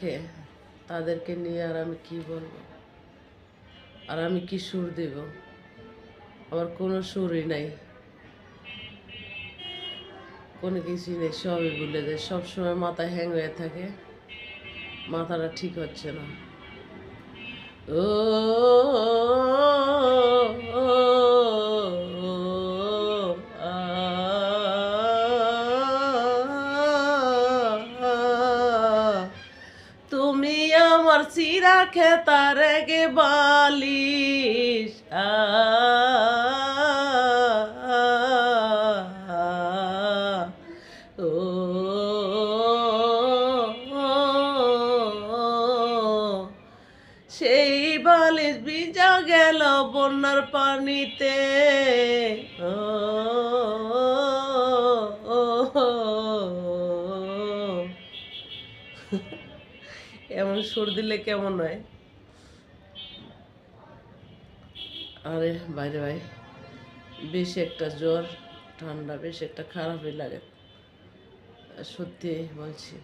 কে তাদেরকে নিয়ে আর আমি কি বলবো, আর আমি কি সুর দেব? আমার কোনো সুরই নাই, কোনো কিছুই নেই, সবই ভুলে যায়। সবসময় মাথা হ্যাং হয়ে থাকে, মাথাটা ঠিক হচ্ছে না। ও তুমি আমার চিরা খেতার গে বালিশ, সেই বালিশ ভিজা গেল বন্যার পানিতে। ও এমন সুর দিলে কেমন হয়? আরে বাইরে ভাই, বেশি একটা জ্বর ঠান্ডা বেশি একটা খারাপই লাগে, সত্যি বলছি।